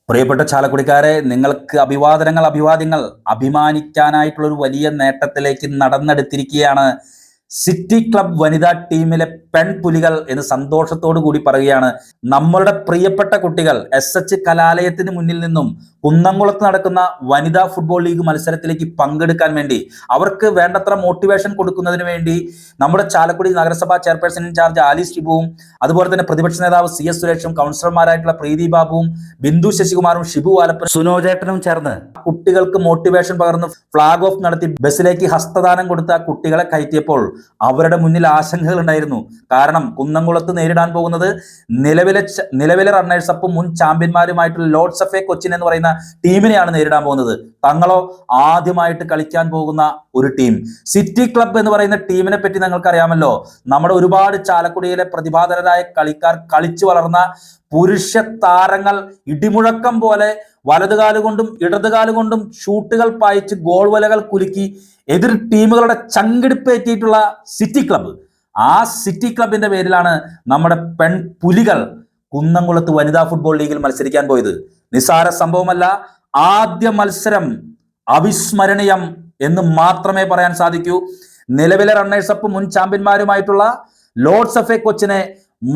പ്രിയപ്പെട്ട ചാലക്കുടിക്കാരെ, നിങ്ങൾക്ക് അഭിവാദ്യങ്ങൾ. അഭിമാനിക്കാനായിട്ടുള്ള ഒരു വലിയ നേട്ടത്തിലേക്ക് നടന്നെടുത്തിരിക്കുകയാണ് സിറ്റി ക്ലബ് വനിതാ ടീമിലെ പെൺപുലികൾ എന്ന് സന്തോഷത്തോടു കൂടി പറയുകയാണ്. നമ്മളുടെ പ്രിയപ്പെട്ട കുട്ടികൾ SH കലാലയത്തിന് മുന്നിൽ നിന്നും കുന്നംകുളത്ത് നടക്കുന്ന വനിതാ ഫുട്ബോൾ ലീഗ് മത്സരത്തിലേക്ക് പങ്കെടുക്കാൻ വേണ്ടി, അവർക്ക് വേണ്ടത്ര മോട്ടിവേഷൻ കൊടുക്കുന്നതിന് വേണ്ടി നമ്മുടെ ചാലക്കുടി നഗരസഭാ ചെയർപേഴ്സൺ ഇൻചാർജ് ആലി ഷിബുവും, അതുപോലെ തന്നെ പ്രതിപക്ഷ നേതാവ് CS സുരേഷും, കൗൺസിലർമാരായിട്ടുള്ള പ്രീതി ബാബുവും, ബിന്ദു ശശികുമാറും, ഷിബു ആലപ്പൻ, സുനോജേട്ടനും ചേർന്ന് കുട്ടികൾക്ക് മോട്ടിവേഷൻ പകർന്ന് ഫ്ലാഗ് ഓഫ് നടത്തി ബസ്സിലേക്ക് ഹസ്തദാനം കൊടുത്ത കുട്ടികളെ കയറ്റിയപ്പോൾ അവരുടെ മുന്നിൽ ആശങ്കകൾ ഉണ്ടായിരുന്നു. കാരണം കുന്നംകുളത്ത് നേരിടാൻ പോകുന്നത് നിലവിലെ റണ്ണേഴ്സ് അപ്പ് മുൻ ചാമ്പ്യന്മാരുമായിട്ടുള്ള ലോർഡ്സ് ഓഫ് കൊച്ചിൻ എന്ന് പറയുന്ന ടീമിനെയാണ് നേരിടാൻ പോകുന്നത്. തങ്ങളോ ആദ്യമായിട്ട് കളിക്കാൻ പോകുന്ന ഒരു ടീം. സിറ്റി ക്ലബ് എന്ന് പറയുന്ന ടീമിനെ പറ്റി നിങ്ങൾക്ക് അറിയാമല്ലോ. നമ്മുടെ ഒരുപാട് ചാലക്കുടിയിലെ പ്രതിഭാധനരായ കളിക്കാർ കളിച്ചു വളർന്ന പുരുഷ താരങ്ങൾ ഇടിമുഴക്കം പോലെ വലതുകാലുകൊണ്ടും ഇടതുകാലുകൊണ്ടും ഷൂട്ടുകൾ പായിച്ച് ഗോൾ വലകൾ കുലുക്കി എതിർ ടീമുകളുടെ ചങ്കിടിപ്പേറ്റിയിട്ടുള്ള സിറ്റി ക്ലബ്ബ്. ആ സിറ്റി ക്ലബിന്റെ പേരിലാണ് നമ്മുടെ പെൺപുലികൾ കുന്നംകുളത്ത് വനിതാ ഫുട്ബോൾ ലീഗിൽ മത്സരിക്കാൻ പോയത്. നിസ്സാര സംഭവമല്ല. ആദ്യ മത്സരം അവിസ്മരണീയം എന്ന് മാത്രമേ പറയാൻ സാധിക്കൂ. നിലവിലെ റണ്ണേഴ്സ് അപ്പ് മുൻ ചാമ്പ്യന്മാരുമായിട്ടുള്ള ലോർഡ്സ് ഓഫ് കൊച്ചിനെ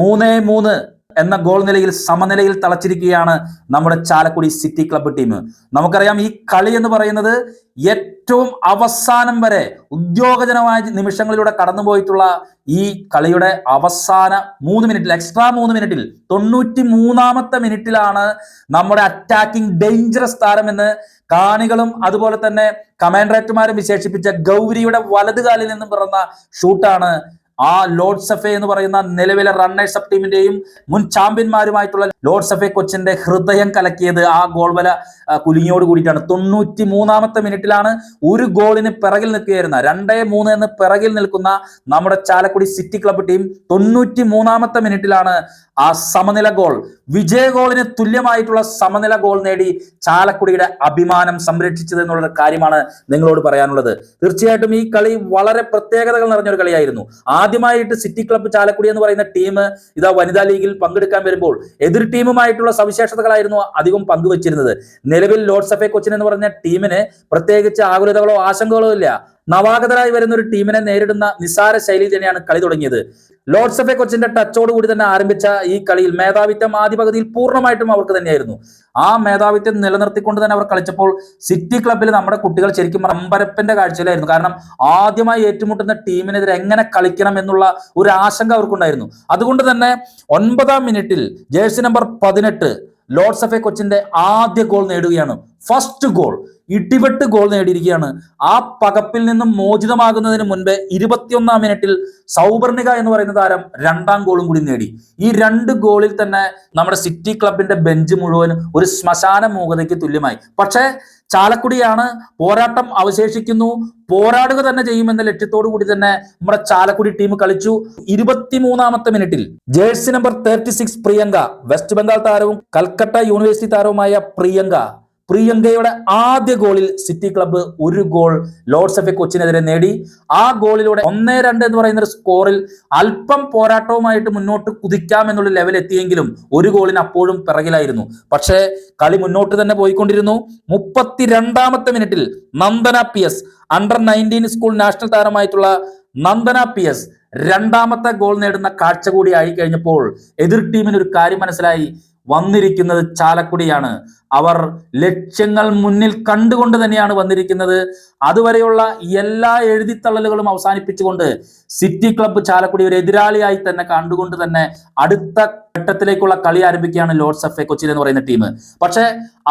3-3 എന്ന ഗോൾ നിലയിൽ സമനിലയിൽ തളച്ചിരിക്കുകയാണ് നമ്മുടെ ചാലക്കുടി സിറ്റി ക്ലബ്ബ് ടീം. നമുക്കറിയാം, ഈ കളി എന്ന് പറയുന്നത് ഏറ്റവും അവസാനം വരെ ഉദ്യോഗജനമായ നിമിഷങ്ങളിലൂടെ കടന്നുപോയിട്ടുള്ള ഈ കളിയുടെ അവസാന 3 മിനിറ്റിൽ, എക്സ്ട്രാ 3 മിനിറ്റിൽ 93ാമത്തെ മിനിറ്റിലാണ് നമ്മുടെ അറ്റാക്കിംഗ് ഡേഞ്ചറസ് താരം എന്ന് കാണികളും അതുപോലെ തന്നെ കമാൻഡറേറ്റുമാരും വിശേഷിപ്പിച്ച ഗൗരിയുടെ വലതുകാലിൽ നിന്നും പിറന്ന ഷൂട്ടാണ് ആ ലോർഡ്സ് എഫ് എന്ന് പറയുന്ന നിലവിലെ റണ്ണേഴ്സ് അപ്പ് ടീമിന്റെയും മുൻ ചാമ്പ്യന്മാരുമായിട്ടുള്ള ലോർഡ്സ് എഫ് കൊച്ചിന്റെ ഹൃദയം കലക്കിയത്. ആ ഗോൾ വല കുലുങ്ങിയോട് കൂടിയിട്ടാണ്. 93ാമത്തെ മിനിറ്റിലാണ് ഒരു ഗോളിന് പിറകിൽ നിൽക്കുകയായിരുന്ന 2-3 എന്ന് പിറകിൽ നിൽക്കുന്ന നമ്മുടെ ചാലക്കുടി സിറ്റി ക്ലബ്ബ് ടീം 93ാമത്തെ മിനിറ്റിലാണ് ആ സമനില ഗോൾ, വിജയ ഗോളിന് തുല്യമായിട്ടുള്ള സമനില ഗോൾ നേടി ചാലക്കുടിയുടെ അഭിമാനം സംരക്ഷിച്ചത് എന്നുള്ള കാര്യമാണ് നിങ്ങളോട് പറയാനുള്ളത്. തീർച്ചയായിട്ടും ഈ കളി വളരെ പ്രത്യേകതകൾ നിറഞ്ഞൊരു കളിയായിരുന്നു. ആദ്യമായിട്ട് സിറ്റി ക്ലബ്ബ് ചാലക്കുടി എന്ന് പറയുന്ന ടീം ഇതാ വനിതാ ലീഗിൽ പങ്കെടുക്കാൻ വരുമ്പോൾ എതിർ ടീമുമായിട്ടുള്ള സവിശേഷതകളായിരുന്നു അധികം പങ്കുവച്ചിരുന്നത്. നിലവിൽ ലോർഡ്സ് ഓഫ് കൊച്ചിൻ എന്ന് പറഞ്ഞ ടീമിന് പ്രത്യേകിച്ച് ആകുലതകളോ ആശങ്കകളോ ഇല്ല. നവാഗതരായി വരുന്ന ഒരു ടീമിനെ നേരിടുന്ന നിസ്സാര ശൈലി തന്നെയാണ് കളി തുടങ്ങിയത്. ലോർഡ്സ് ഓഫ് കൊച്ചിന്റെ ടച്ചോട് കൂടി തന്നെ ആരംഭിച്ച ഈ കളിയിൽ മേധാവിത്വം ആദ്യ പകുതിയിൽ പൂർണ്ണമായിട്ടും അവർക്ക് തന്നെയായിരുന്നു. ആ മേധാവിത്വം നിലനിർത്തിക്കൊണ്ട് തന്നെ അവർ കളിച്ചപ്പോൾ സിറ്റി ക്ലബ്ബിൽ നമ്മുടെ കുട്ടികൾ ശരിക്കും അമ്പരപ്പിന്റെ കാഴ്ചയിലായിരുന്നു. കാരണം ആദ്യമായി ഏറ്റുമുട്ടുന്ന ടീമിനെതിരെ എങ്ങനെ കളിക്കണം എന്നുള്ള ഒരു ആശങ്ക അവർക്കുണ്ടായിരുന്നു. അതുകൊണ്ട് തന്നെ 9ാം മിനിറ്റിൽ ജേഴ്സി നമ്പർ 18 ലോർഡ്സ് ഓഫ് കൊച്ചിന്റെ ആദ്യ ഗോൾ നേടുകയാണ്. ഫസ്റ്റ് ഗോൾ, ഇടിവെട്ട് ഗോൾ നേടിയിരിക്കുകയാണ്. ആ പകപ്പിൽ നിന്നും മോചിതമാകുന്നതിന് മുൻപേ 21ാം മിനിറ്റിൽ സൗവർണിക എന്ന് പറയുന്ന താരം 2ാം ഗോളും കൂടി നേടി. ഈ 2 ഗോളിൽ തന്നെ നമ്മുടെ സിറ്റി ക്ലബിന്റെ ബെഞ്ച് മുഴുവൻ ഒരു ശ്മശാന മൂകതയ്ക്ക് തുല്യമായി. പക്ഷേ ചാലക്കുടിയാണ്, പോരാട്ടം അവശേഷിക്കുന്നു, പോരാടുക തന്നെ ചെയ്യുമെന്ന ലക്ഷ്യത്തോടു കൂടി തന്നെ നമ്മുടെ ചാലക്കുടി ടീം കളിച്ചു. 23ാമത്തെ മിനിറ്റിൽ jersey number 36 Priyanka, west Bengal താരവും കൽക്കട്ട യൂണിവേഴ്സിറ്റി താരവുമായ പ്രിയങ്കയുടെ ആദ്യ ഗോളിൽ സിറ്റി ക്ലബ്ബ് ഒരു ഗോൾ ലോർഡ്സ് ഓഫ് കൊച്ചിനെതിരെ നേടി. ആ ഗോളിലൂടെ 1-2 എന്ന് പറയുന്ന ഒരു സ്കോറിൽ അല്പം പോരാട്ടവുമായിട്ട് മുന്നോട്ട് കുതിക്കാം എന്നുള്ള ലെവൽ എത്തിയെങ്കിലും ഒരു ഗോളിന് അപ്പോഴും പിറകിലായിരുന്നു. പക്ഷേ കളി മുന്നോട്ട് തന്നെ പോയിക്കൊണ്ടിരുന്നു. 32ാമത്തെ മിനിറ്റിൽ Nandana PS, under 19 school national താരമായിട്ടുള്ള നന്ദന PS 2ാമത്തെ ഗോൾ നേടുന്ന കാഴ്ച കൂടി ആയി കഴിഞ്ഞപ്പോൾ എതിർ ടീമിന് ഒരു കാര്യം മനസ്സിലായി. വന്നിരിക്കുന്നത് ചാലക്കുടിയാണ്. അവർ ലക്ഷ്യങ്ങൾ മുന്നിൽ കണ്ടുകൊണ്ട് തന്നെയാണ് വന്നിരിക്കുന്നത്. അതുവരെയുള്ള എല്ലാ എഴുതിത്തള്ളലുകളും അവസാനിപ്പിച്ചുകൊണ്ട് സിറ്റി ക്ലബ്ബ് ചാലക്കുടി ഒരു എതിരാളിയായി തന്നെ കണ്ടുകൊണ്ട് തന്നെ അടുത്ത ഘട്ടത്തിലേക്കുള്ള കളി ആരംഭിക്കുകയാണ് ലോർഡ്സ് ഓഫ് കൊച്ചിൻ എന്ന് പറയുന്ന ടീം. പക്ഷേ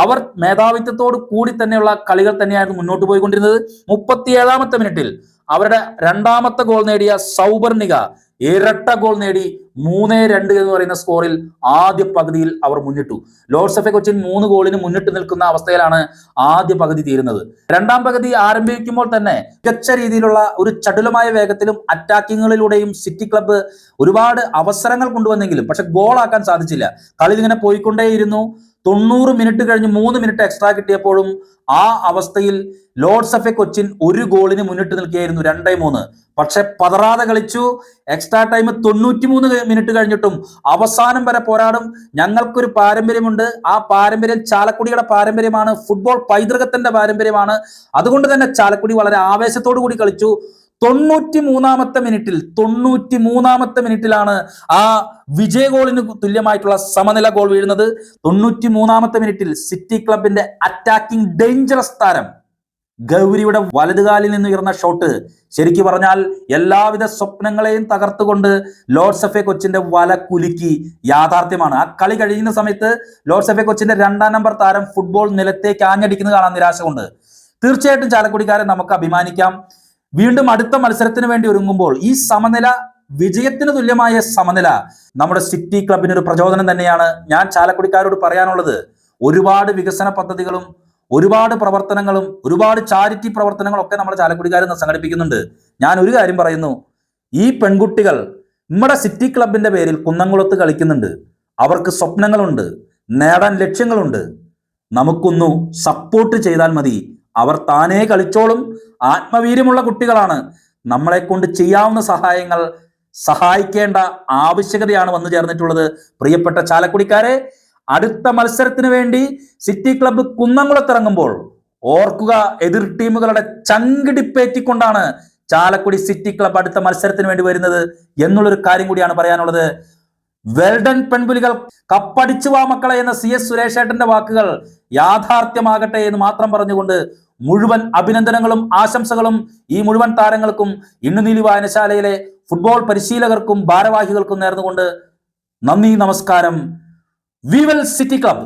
അവർ മേധാവിത്വത്തോട് കൂടി തന്നെയുള്ള കളികൾ തന്നെയായിരുന്നു മുന്നോട്ട് പോയിക്കൊണ്ടിരുന്നത്. 37ാമത്തെ മിനിറ്റിൽ അവരുടെ 2ാമത്തെ ഗോൾ നേടിയ സൗവർണിക ഇരട്ട ഗോൾ നേടി 3-2 എന്ന് പറയുന്ന സ്കോറിൽ ആദ്യ പകുതിയിൽ അവർ മുന്നിട്ടു. ലോർഡ്സ് ഓഫ് കൊച്ചിൻ 3 ഗോളിന് മുന്നിട്ട് നിൽക്കുന്ന അവസ്ഥയിലാണ് ആദ്യ പകുതി തീരുന്നത്. 2ാം പകുതി ആരംഭിക്കുമ്പോൾ തന്നെ മികച്ച രീതിയിലുള്ള ഒരു ചടുലമായ വേഗത്തിലും അറ്റാക്കിങ്ങുകളിലൂടെയും സിറ്റി ക്ലബ്ബ് ഒരുപാട് അവസരങ്ങൾ കൊണ്ടുവന്നെങ്കിലും പക്ഷെ ഗോളാക്കാൻ സാധിച്ചില്ല. കളി ഇങ്ങനെ പോയിക്കൊണ്ടേയിരുന്നു. 90 മിനിറ്റ് കഴിഞ്ഞ് 3 മിനിറ്റ് എക്സ്ട്രാ കിട്ടിയപ്പോഴും ആ അവസ്ഥയിൽ ലോർഡ്സ് എഫ് എ കൊച്ചിൻ ഒരു ഗോളിന് മുന്നിട്ട് നിൽക്കുകയായിരുന്നു 2-3. പക്ഷെ പതറാതെ കളിച്ചു. എക്സ്ട്രാ ടൈം 93 മിനിറ്റ് കഴിഞ്ഞിട്ടും അവസാനം വരെ പോരാടും. ഞങ്ങൾക്കൊരു പാരമ്പര്യമുണ്ട്. ആ പാരമ്പര്യം ചാലക്കുടിയുടെ പാരമ്പര്യമാണ്, ഫുട്ബോൾ പൈതൃകത്തിന്റെ പാരമ്പര്യമാണ്. അതുകൊണ്ട് തന്നെ ചാലക്കുടി വളരെ ആവേശത്തോടു കൂടി കളിച്ചു. 93-ാമത്തെ മിനിറ്റിലാണ് ആ വിജയ ഗോളിന് തുല്യമായിട്ടുള്ള സമനില ഗോൾ വീഴുന്നത്. 93-ാമത്തെ മിനിറ്റിൽ സിറ്റി ക്ലബിന്റെ അറ്റാക്കിംഗ് ഡേഞ്ചറസ് താരം ഗൗരിയുടെ വലതുകാലിൽ നിന്ന് ഉയർന്ന ഷോട്ട് ശരിക്കു പറഞ്ഞാൽ എല്ലാവിധ സ്വപ്നങ്ങളെയും തകർത്തുകൊണ്ട് ലോർഡ്സ് എഫ് എ കൊച്ചിന്റെ വല കുലുക്കി യാഥാർത്ഥ്യമാണ്. ആ കളി കഴിയുന്ന സമയത്ത് ലോർഡ്സ് എഫ് എ കൊച്ചിന്റെ 2-ാം നമ്പർ താരം ഫുട്ബോൾ നിലത്തേക്ക് ആഞ്ഞടിക്കുന്നത് കാണാൻ നിരാശ കൊണ്ട്. തീർച്ചയായിട്ടും ചാലക്കുടിക്കാരെ നമുക്ക് അഭിമാനിക്കാം. വീണ്ടും അടുത്ത മത്സരത്തിന് വേണ്ടി ഒരുങ്ങുമ്പോൾ ഈ സമനില, വിജയത്തിന് തുല്യമായ സമനില നമ്മുടെ സിറ്റി ക്ലബിന് ഒരു പ്രചോദനം തന്നെയാണ്. ഞാൻ ചാലക്കുടിക്കാരോട് പറയാനുള്ളത്, ഒരുപാട് വികസന പദ്ധതികളും ഒരുപാട് പ്രവർത്തനങ്ങളും ഒരുപാട് ചാരിറ്റി പ്രവർത്തനങ്ങളും ഒക്കെ നമ്മുടെ ചാലക്കുടിക്കാർ സംഘടിപ്പിക്കുന്നുണ്ട്. ഞാൻ ഒരു കാര്യം പറയുന്നു, ഈ പെൺകുട്ടികൾ നമ്മുടെ സിറ്റി ക്ലബിന്റെ പേരിൽ കുന്നംകുളത്ത് കളിക്കുന്നുണ്ട്. അവർക്ക് സ്വപ്നങ്ങളുണ്ട്, നേടാൻ ലക്ഷ്യങ്ങളുണ്ട്. നമുക്കൊന്നു സപ്പോർട്ട് ചെയ്താൽ മതി. അവർ താനേ കളിച്ചോളും. ആത്മവീര്യമുള്ള കുട്ടികളാണ്. നമ്മളെ കൊണ്ട് ചെയ്യാവുന്ന സഹായങ്ങൾ സഹായിക്കേണ്ട ആവശ്യകതയാണ് വന്നു ചേർന്നിട്ടുള്ളത്. പ്രിയപ്പെട്ട ചാലക്കുടിക്കാരെ, അടുത്ത മത്സരത്തിന് വേണ്ടി സിറ്റി ക്ലബ്ബ് കുന്നംകുളത്തിറങ്ങുമ്പോൾ ഓർക്കുക, എതിർ ടീമുകളുടെ ചങ്കിടിപ്പേറ്റിക്കൊണ്ടാണ് ചാലക്കുടി സിറ്റി ക്ലബ്ബ് അടുത്ത മത്സരത്തിന് വേണ്ടി വരുന്നത് എന്നുള്ളൊരു കാര്യം കൂടിയാണ് പറയാനുള്ളത്. വെൽഡൻ പെൺപുലികൾ, കപ്പടിച്ചു വാ മക്കളെ എന്ന CS സുരേഷേട്ടന്റെ വാക്കുകൾ യാഥാർത്ഥ്യമാകട്ടെ എന്ന് മാത്രം പറഞ്ഞുകൊണ്ട് മുഴുവൻ അഭിനന്ദനങ്ങളും ആശംസകളും ഈ മുഴുവൻ താരങ്ങൾക്കും ഇണ്ണുനീലി വായനശാലയിലെ ഫുട്ബോൾ പരിശീലകർക്കും ഭാരവാഹികൾക്കും നേർന്നുകൊണ്ട് നന്ദി, നമസ്കാരം. We will city club.